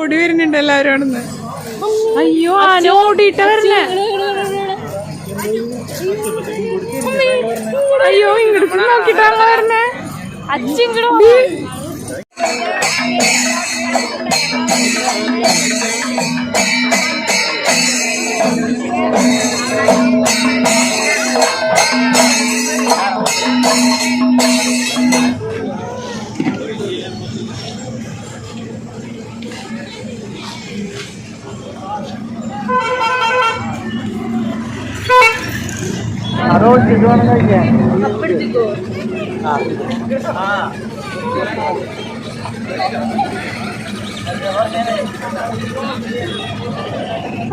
ഓടി വരുന്നുണ്ട് എല്ലാവരും അവിടുന്ന്. അയ്യോ ആന ഓടിയിട്ട് വരണേ. അയ്യോ ഇങ്ങോട്ട് നോക്കിട്ടാണല്ലോ വരണേ. അച്ഛങ്ങോട്ട്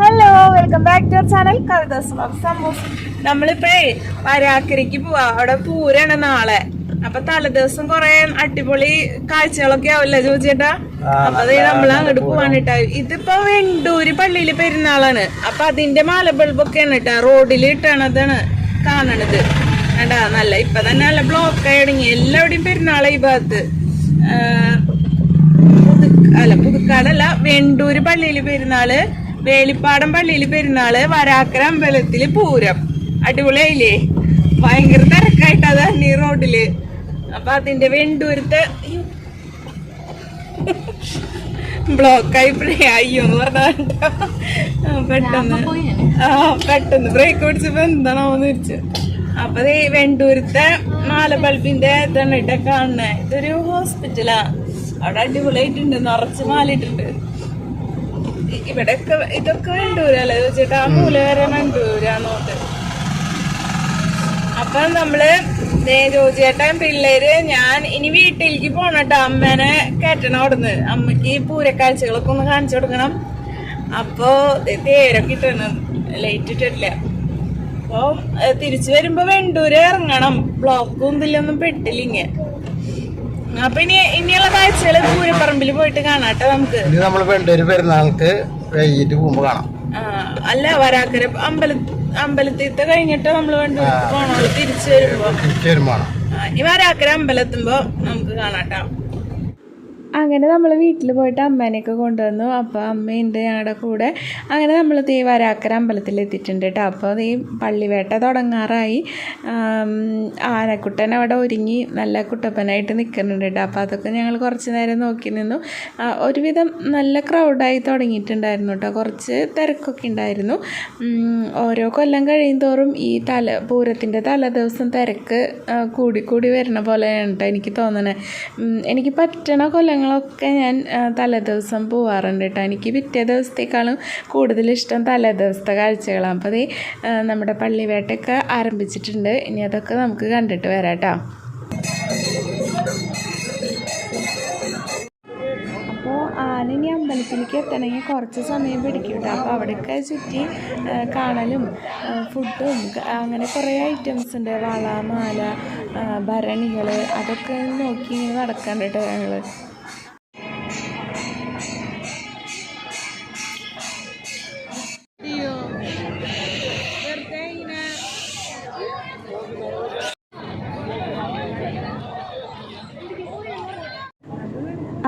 hello, welcome back to our channel Kavitha's vlogs. നമ്മളിപ്പഴേ വരാക്കരയ്ക്ക് പോവാ. അവിടെ പൂരാണ് നാളെ. അപ്പൊ തലേദിവസം കൊറേ അടിപൊളി കാഴ്ചകളൊക്കെ ആവില്ലേ ചോദിച്ചേട്ടാ? അപ്പൊ അതേ നമ്മൾ അങ്ങോട്ട് പോവാനിട്ടാ. ഇതിപ്പോ വെണ്ടൂര് പള്ളിയില് പെരുന്നാളാണ്. അപ്പൊ അതിന്റെ മാലബൾബൊക്കെയാണ് കേട്ടാ റോഡിൽ ഇട്ടണതാണ് കാണണത്. കേട്ടാ നല്ല ഇപ്പൊ തന്നെ നല്ല ബ്ലോക്ക് ആയി തുടങ്ങി. എല്ലാവിടെയും പെരുന്നാളായി ഈ ഭാഗത്ത്. പുതുക്കാടല്ല, വെണ്ടൂര് പള്ളിയില് പെരുന്നാള്, വേലിപ്പാടം പള്ളിയില് പെരുന്നാള്, വരാക്കര അമ്പലത്തില് പൂരം. അടിപൊളിയായില്ലേ? ഭയങ്കര തിരക്കായിട്ടാ തന്നെ ഈ റോഡില്. അപ്പൊ അതിന്റെ വെണ്ടൂരത്തെ ബ്ലോക്കായി അയ്യോന്ന് പറഞ്ഞോ. പെട്ടെന്ന് ബ്രേക്ക് പിടിച്ചപ്പോ എന്താണോന്ന് വെച്ചു. അപ്പൊ ഈ വെണ്ടൂരത്തെ മാലബൾബിന്റെ ഇതാണ് ഇട്ട കാണുന്നേ. ഇതൊരു ഹോസ്പിറ്റലാ. അവിടെ അടിപൊളിയായിട്ടുണ്ട്, നിറച്ച് മാലിട്ടുണ്ട്. ഇവിടെയൊക്കെ ഇതൊക്കെ വെണ്ടൂരല്ലേ ചോദിച്ചിട്ട് ആ മൂല വരെ വെണ്ടൂരാന്നോട്ട്. അപ്പൊ നമ്മള് ജോജിയേട്ടൻ പിള്ളേര് ഞാൻ ഇനി വീട്ടിലേക്ക് പോണട്ടോ. അമ്മേനെ കയറ്റണം അവിടുന്ന്. അമ്മക്ക് പൂരക്കാഴ്ചകളൊക്കെ ഒന്ന് കാണിച്ചു കൊടുക്കണം. അപ്പൊ തേരൊക്കെ ഇട്ടണം, ലൈറ്റ് ഇട്ടിട്ടില്ല. അപ്പൊ തിരിച്ചു വരുമ്പോ വെണ്ടൂര് ഇറങ്ങണം. ബ്ലോക്കും ഇതിലൊന്നും പെട്ടില്ല. അപ്പൊ ഇനിയുള്ള കാഴ്ചകള് പൂരപ്പറമ്പിൽ പോയിട്ട് കാണാട്ടോ നമുക്ക്. വെണ്ടൂര് പെരുന്നാൾക്ക് വൈകിട്ട് പോകുമ്പോ കാണാം. അല്ല, വരാക്കര അമ്പലത്തിത്തെ കഴിഞ്ഞിട്ട് നമ്മള് വെണ്ടൂര് പോണോളൂ. തിരിച്ചു വരുമ്പോ ഈ വരാക്കര അമ്പലത്തുമ്പോ നമുക്ക് കാണാട്ടോ. അങ്ങനെ നമ്മൾ വീട്ടിൽ പോയിട്ട് അമ്മേനെയൊക്കെ കൊണ്ടുവന്നു. അപ്പോൾ അമ്മയുണ്ട് ഞങ്ങളുടെ കൂടെ. അങ്ങനെ നമ്മൾ ഈ വരാക്കര അമ്പലത്തിൽ എത്തിയിട്ടുണ്ട് കേട്ടോ. അപ്പോൾ ഈ പള്ളിവേട്ട തുടങ്ങാറായി. ആനക്കുട്ടൻ അവിടെ ഒരുങ്ങി നല്ല കുട്ടപ്പനായിട്ട് നിൽക്കുന്നുണ്ട് കേട്ടോ. അപ്പോൾ അതൊക്കെ ഞങ്ങൾ കുറച്ച് നേരം നോക്കി നിന്നു. ഒരുവിധം നല്ല ക്രൗഡായി തുടങ്ങിയിട്ടുണ്ടായിരുന്നു കേട്ടോ. കുറച്ച് തിരക്കൊക്കെ ഉണ്ടായിരുന്നു. ഓരോ കൊല്ലം കഴിയുന്തോറും ഈ പൂരത്തിൻ്റെ തലേദിവസം തിരക്ക് കൂടി വരണ പോലെയാണ് കേട്ടോ എനിക്ക് തോന്നണേ. എനിക്ക് പറ്റണ കൊല്ലങ്ങളൊക്കെ ഞാൻ തലേദിവസം പോവാറുണ്ട് കേട്ടോ. എനിക്ക് പിറ്റേ ദിവസത്തേക്കാളും കൂടുതൽ ഇഷ്ടം തലേദിവസത്തെ കാഴ്ചകളാണ്. അപ്പോൾ അത് നമ്മുടെ പള്ളിവേട്ടയൊക്കെ ആരംഭിച്ചിട്ടുണ്ട്. ഇനി അതൊക്കെ നമുക്ക് കണ്ടിട്ട് വരാം കേട്ടോ. അപ്പോൾ ആന അമ്പലത്തിലേക്ക് എത്തണമെങ്കിൽ കുറച്ച് സമയം പിടിക്കും കേട്ടോ. അപ്പോൾ അവിടെയൊക്കെ ചുറ്റി കാണലും ഫുഡും അങ്ങനെ കുറേ ഐറ്റംസ് ഉണ്ട്. വള, മാല, ഭരണികൾ, അതൊക്കെ നോക്കി ഇങ്ങനെ നടക്കാണ്ട് കേട്ടോ ഞങ്ങൾ.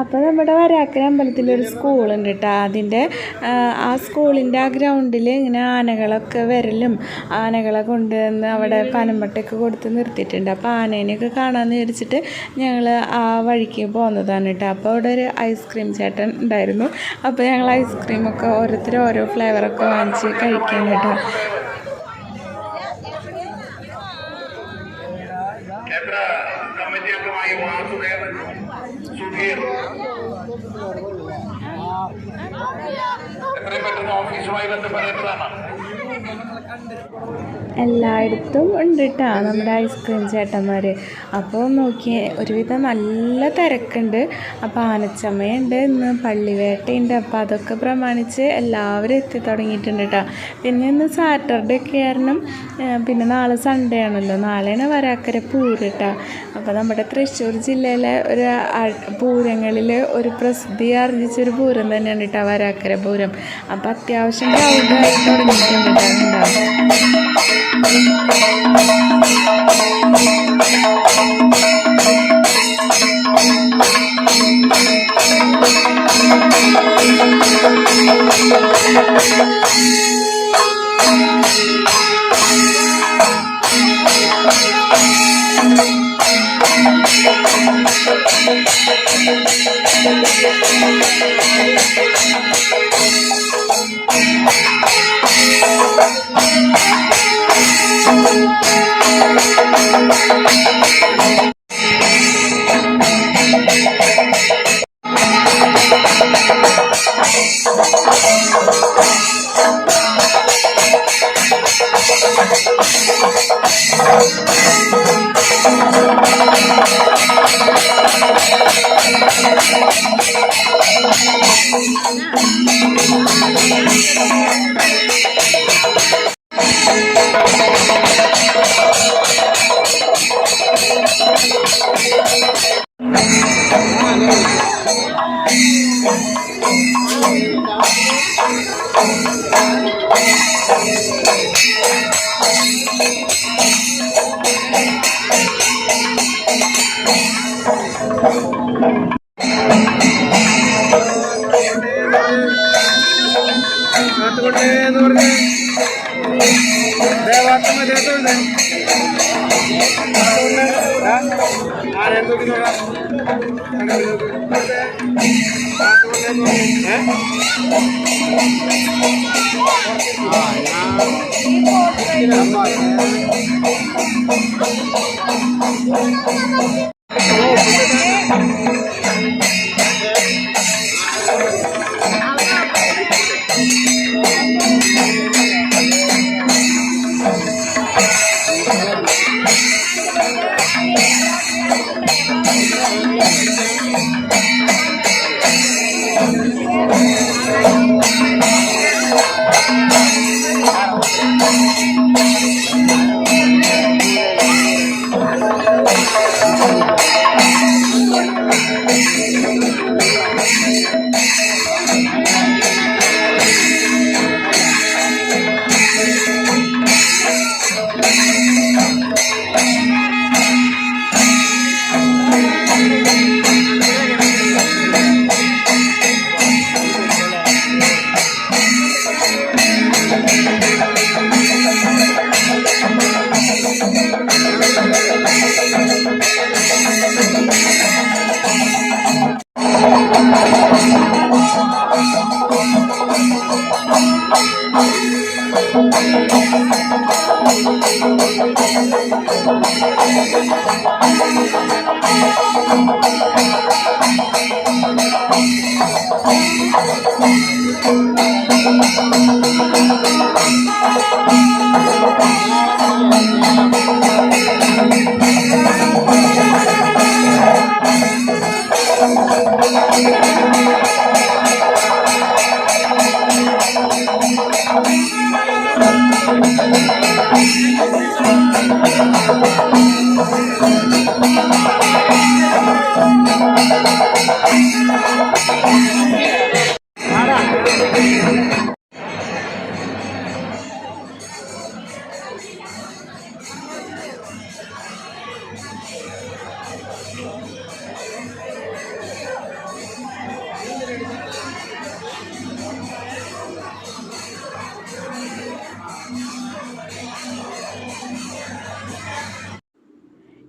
അപ്പോൾ നമ്മുടെ വരാക്കര അമ്പലത്തിലൊരു സ്കൂളുണ്ട് കേട്ടോ. അതിൻ്റെ ആ സ്കൂളിൻ്റെ ആ ഗ്രൗണ്ടിൽ ഇങ്ങനെ ആനകളൊക്കെ വരലും ആനകളെ കൊണ്ടുവന്ന് അവിടെ പനമ്പട്ടയൊക്കെ കൊടുത്ത് നിർത്തിയിട്ടുണ്ട്. അപ്പോൾ ആനേനെയൊക്കെ കാണാമെന്ന് വിചാരിച്ചിട്ട് ഞങ്ങൾ ആ വഴിക്ക് പോകുന്നതാണ് കേട്ടോ. അപ്പോൾ അവിടെ ഒരു ഐസ്ക്രീം ചേട്ടൻ ഉണ്ടായിരുന്നു. അപ്പോൾ ഞങ്ങൾ ഐസ്ക്രീമൊക്കെ ഓരോരുത്തർ ഓരോ ഫ്ലേവറൊക്കെ വാങ്ങിച്ച് കഴിക്കാൻ കേട്ടോ. എല്ലായിടത്തും ഉണ്ട് കേട്ടോ നമ്മുടെ ഐസ്ക്രീം ചേട്ടന്മാർ. അപ്പോൾ നോക്കിയേ ഒരുവിധം നല്ല തിരക്കുണ്ട്. അപ്പോൾ ആനച്ചമ്മയുണ്ട്, ഇന്ന് പള്ളിവേട്ടയുണ്ട്. അപ്പോൾ അതൊക്കെ പ്രമാണിച്ച് എല്ലാവരും എത്തി തുടങ്ങിയിട്ടുണ്ട് കേട്ടോ. പിന്നെ ഇന്ന് സാറ്റർഡേ ഒക്കെ കാരണം പിന്നെ നാളെ സൺഡേ ആണല്ലോ. നാളെയാണ് വരാക്കര പൂരം കേട്ടോ. അപ്പോൾ നമ്മുടെ തൃശ്ശൂർ ജില്ലയിലെ ഒരു പൂരങ്ങളിൽ ഒരു പ്രസിദ്ധി ആർജിച്ചൊരു പൂരം തന്നെയാണ് കേട്ടോ വരാക്കര പൂരം. അപ്പോൾ അത്യാവശ്യം ക്രൗഡായി തുടങ്ങിയിട്ടുണ്ട് കേട്ടോ.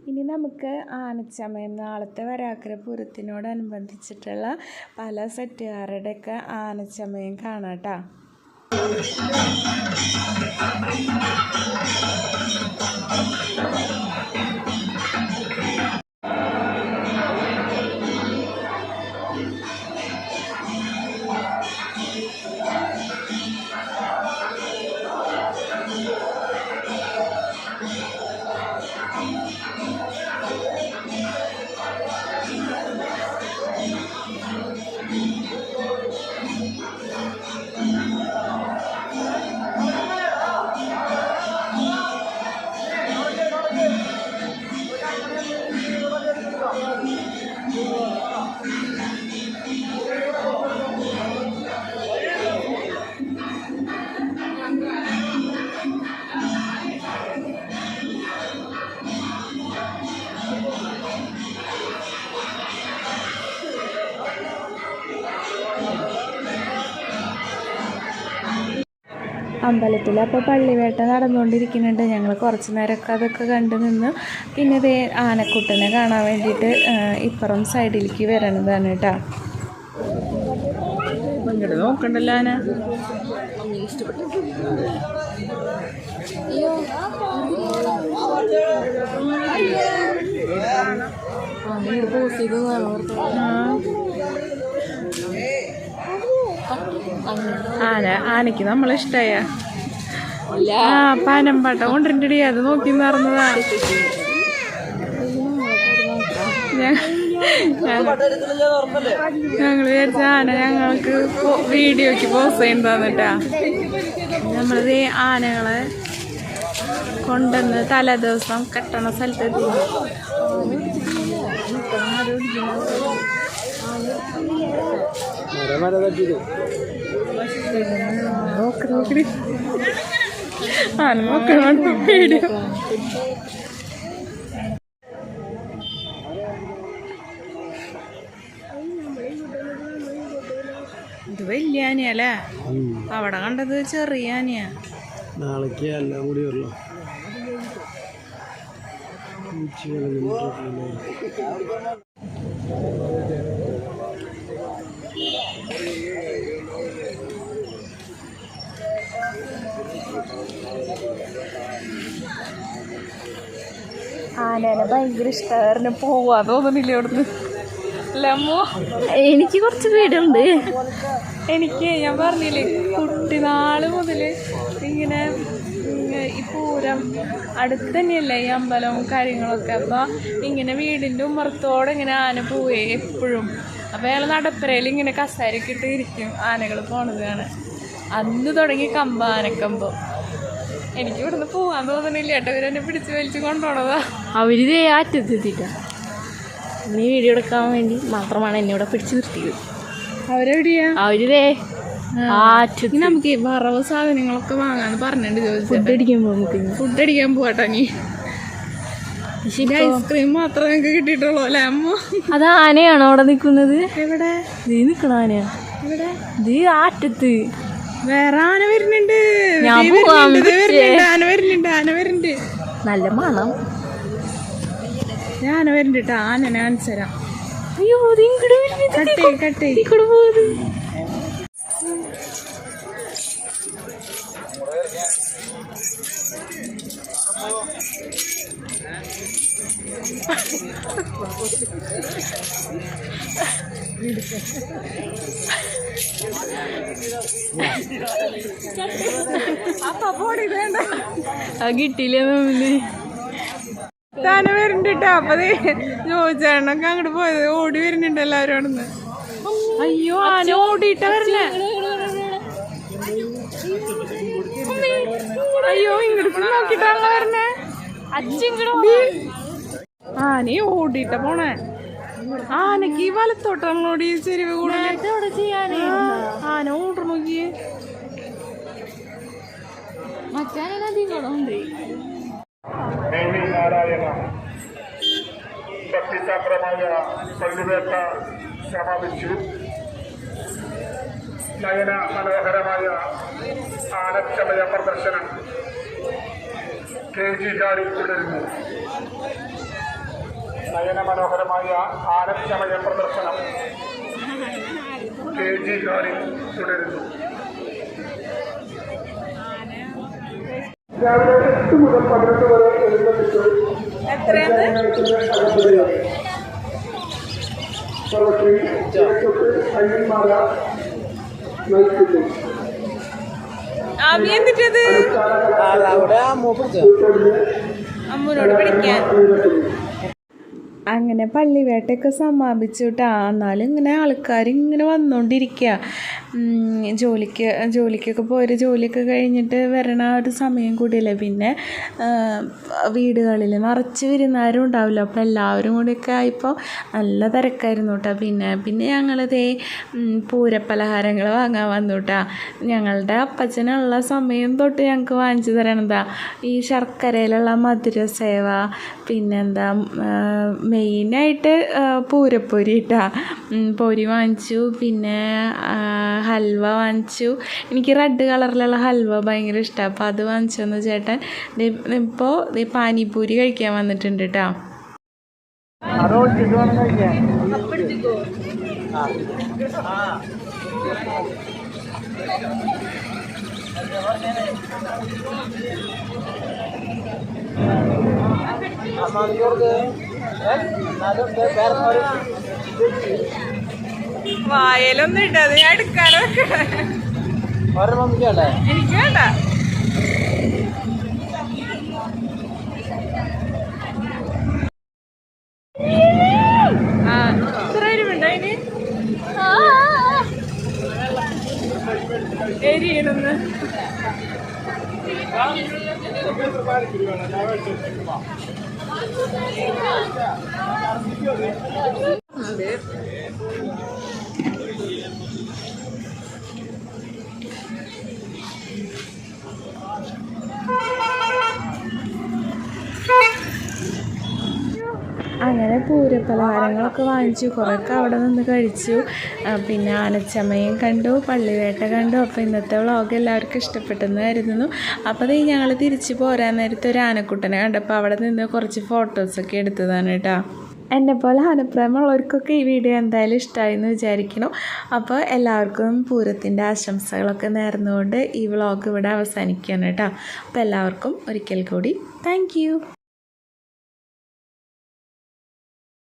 ഇനി നമുക്ക് ആനച്ചമയം, നാളത്തെ വരാക്കര പൂരത്തിനോടനുബന്ധിച്ചിട്ടുള്ള പല സെറ്റുകാരുടെയൊക്കെ ആനച്ചമയം കാണാം കേട്ടോ. അമ്പലത്തിൽ അപ്പോൾ പള്ളിവേട്ട നടന്നുകൊണ്ടിരിക്കുന്നുണ്ട്. ഞങ്ങൾ കുറച്ച് നേരമൊക്കെ അതൊക്കെ കണ്ടു നിന്ന് പിന്നെ ദേ ആനക്കുട്ടനെ കാണാൻ വേണ്ടിയിട്ട് ഇപ്പുറം സൈഡിലേക്ക് വരണതാണ് കേട്ടോ. ഇങ്ങോട്ട് നോക്കണ്ടല്ലോ ആന. ആനയ്ക്ക് നമ്മളിഷ്ടായ പനമ്പാട്ട കൊണ്ടിരണ്ടടി അത് നോക്കി നടന്നതാ. ഞങ്ങൾ വിചാരിച്ച ആന ഞങ്ങൾക്ക് വീഡിയോക്ക് പോസ്റ്റ് ചെയ്യുന്നതാന്നിട്ടാ. നമ്മളിത് ആനകളെ കൊണ്ടുവന്ന് തലേ ദിവസം കെട്ടണ സ്ഥലത്തെത്തി. നോക്കി ആന നോക്കണ വീഡിയോ. ഇത് വലിയ ആനയല്ലേ, അവിടെ കണ്ടത് ചെറിയ ആനയാ. നാളേക്ക് എല്ലാം കൂടി വരല്ലോ. ആനേനെ ഭയങ്കര ഇഷ്ടമായിരുന്നു. പോവാ തോന്നുന്നില്ല അവിടുന്ന്. ലമ്മോ എനിക്ക് കുറച്ച് പേടുണ്ട്. എനിക്ക് ഞാൻ പറഞ്ഞില്ലേ കുട്ടിനാള് മുതൽ ഇങ്ങനെ ഈ പൂരം അടുത്ത് തന്നെയല്ലേ ഈ അമ്പലവും കാര്യങ്ങളൊക്കെ. അപ്പോൾ ഇങ്ങനെ വീടിൻ്റെ ഉമ്മറത്തോടെ ഇങ്ങനെ ആന പോവേ എപ്പോഴും. അപ്പോൾ അയാൾ നടപ്പരയിൽ ഇങ്ങനെ കസാരയൊക്കെ ഇട്ട് ഇരിക്കും ആനകൾ പോണത് കാണാൻ. അന്ന് തുടങ്ങി ആനക്കമ്പം. എനിക്ക് ഇവിടുന്ന് പോവാൻ തോന്നുന്നില്ല കേട്ടോ. ഇവരെന്നെ പിടിച്ച് വലിച്ച് കൊണ്ടുപോണതാ. അവരിതേ ആറ്റെത്തിട്ടാ നീ വീഡിയോ എടുക്കാൻ വേണ്ടി മാത്രമാണ് എന്നെ ഇവിടെ പിടിച്ചു നിർത്തിയത്. അവരെവിടെയാ? അവരിതേ ആറ്റെത്തി. നമുക്ക് ഈ വറവ് സാധനങ്ങളൊക്കെ വാങ്ങാന്ന് പറഞ്ഞിട്ട് ചോദിച്ചു. ഫുഡ് അടിക്കാൻ പോവാട്ടോ. നീ ഐസ്ക്രീം മാത്രമേ ഞങ്ങൾക്ക് കിട്ടിയിട്ടുള്ളൂ അല്ലേ അമ്മ? അത് ആനയാണോ അവിടെ നിൽക്കുന്നത്? എവിടെ നീ നിക്കണ ആനയാ? എവിടെ? നീ ആറ്റത്ത് വേറെ ആന വരുന്നുണ്ട്. ആന വരുന്നുണ്ട്. നല്ല മണം. ആന വരുന്നുണ്ട് കേട്ടോ. ആനനെ കാണിച്ചുതരാം. അയ്യോ കട്ടേ ഇങ്ങോട്ട് പോകുന്നത്. കിട്ടിയില്ലേ? ആന വരുന്നുണ്ട് കേട്ടോ. അപ്പൊ ചോദിച്ചേണ്ണൊക്കെ അങ്ങോട്ട് പോയത് ഓടി വരുന്നുണ്ട് എല്ലാവരും അവിടുന്ന്. അയ്യോ ആന ഓടിയിട്ട വരണേ. അയ്യോ ഇങ്ങോട്ട് നോക്കിട്ടാണല്ലോ വരണേ. ആന ഓടിയിട്ട പോണേ. ആനക്ക് വലത്തോട്ടാണോടി ചെരിവ് കൂടുതൽ. ആന ഓടർ നോക്കിയേ. മറ്റാനുണ്ട്. നാരായണ ഭക്തിസാന്ദ്രമായ പള്ളിവേട്ട സമാപിച്ചു. നയന മനോഹരമായ ആനച്ചമയ പ്രദർശനം KG ഹാളിൽ തുടരുന്നു. നയന മനോഹരമായ ആനച്ചമയ പ്രദർശനം KG ഹാളിൽ തുടരുന്നു. രാവിലെ 8 മുതൽ 12 വരെ എഴുന്നള്ളിച്ച് അയ്യന്മാര നയിക്കുന്നു. അമ്മൂനോട് പിടിക്കാൻ. അങ്ങനെ പള്ളിവേട്ടയൊക്കെ സമാപിച്ചു കേട്ടോ. എന്നാലും ഇങ്ങനെ ആൾക്കാർ ഇങ്ങനെ വന്നുകൊണ്ടിരിക്കുക. ജോലിക്കൊക്കെ പോയൊരു ജോലിയൊക്കെ കഴിഞ്ഞിട്ട് വരണ ഒരു സമയം കൂടിയല്ലേ. പിന്നെ വീടുകളിൽ നിറച്ച് വിരുന്നാരും ഉണ്ടാവില്ല. അപ്പോൾ എല്ലാവരും കൂടിയൊക്കെ ആയപ്പോൾ നല്ല തിരക്കായിരുന്നു കേട്ടോ. പിന്നെ ഞങ്ങളിതേ പൂരപ്പലഹാരങ്ങൾ വാങ്ങാൻ വന്നു കേട്ടോ. ഞങ്ങളുടെ അപ്പച്ചനുള്ള സമയം തൊട്ട് ഞങ്ങൾക്ക് വാങ്ങിച്ചു തരണതാ ഈ ശർക്കരയിലുള്ള മധുരസേവ. പിന്നെന്താ മെയിനായിട്ട് പൂരപ്പൊരി ഇട്ടാ. പൊരി വാങ്ങിച്ചു. പിന്നെ ഹൽവ വാങ്ങിച്ചു. എനിക്ക് റെഡ് കളറിലുള്ള ഹൽവ ഭയങ്കര ഇഷ്ടമാണ്. അപ്പോൾ അത് വാങ്ങിച്ചു തന്നു ചേട്ടൻ. ഇപ്പോൾ പാനിപ്പൂരി കഴിക്കാൻ വന്നിട്ടുണ്ട് കേട്ടോ. വായലൊന്നും ഇട്ടത് ഞാൻ എടുക്കാനോ എനിക്ക് വേണ്ട. ഇത്ര എരിവുണ്ടോ അതിന്? എരിയണമെന്ന് അങ്ങനെ പൂരപ്പലഹാരങ്ങളൊക്കെ വാങ്ങിച്ചു. കുറേയൊക്കെ അവിടെ നിന്ന് കഴിച്ചു. പിന്നെ ആനച്ചമയം കണ്ടു, പള്ളിവേട്ട കണ്ടു. അപ്പോൾ ഇന്നത്തെ വ്ളോഗ് എല്ലാവർക്കും ഇഷ്ടപ്പെട്ടെന്ന് കരുതുന്നു. അപ്പോൾ ഞങ്ങൾ തിരിച്ച് പോരാൻ നേരത്തെ ഒരു ആനക്കുട്ടനെ കണ്ടപ്പോൾ അവിടെ നിന്ന് കുറച്ച് ഫോട്ടോസൊക്കെ എടുത്തതാണ് കേട്ടോ. എന്നെപ്പോലെ ആനപ്രായമുള്ളവർക്കൊക്കെ ഈ വീഡിയോ എന്തായാലും ഇഷ്ടമായി എന്ന് വിചാരിക്കുന്നു. അപ്പോൾ എല്ലാവർക്കും പൂരത്തിൻ്റെ ആശംസകളൊക്കെ നേർന്നുകൊണ്ട് ഈ വ്ളോഗ് ഇവിടെ അവസാനിക്കുകയാണ് കേട്ടോ. അപ്പോൾ എല്ലാവർക്കും ഒരിക്കൽ കൂടി താങ്ക്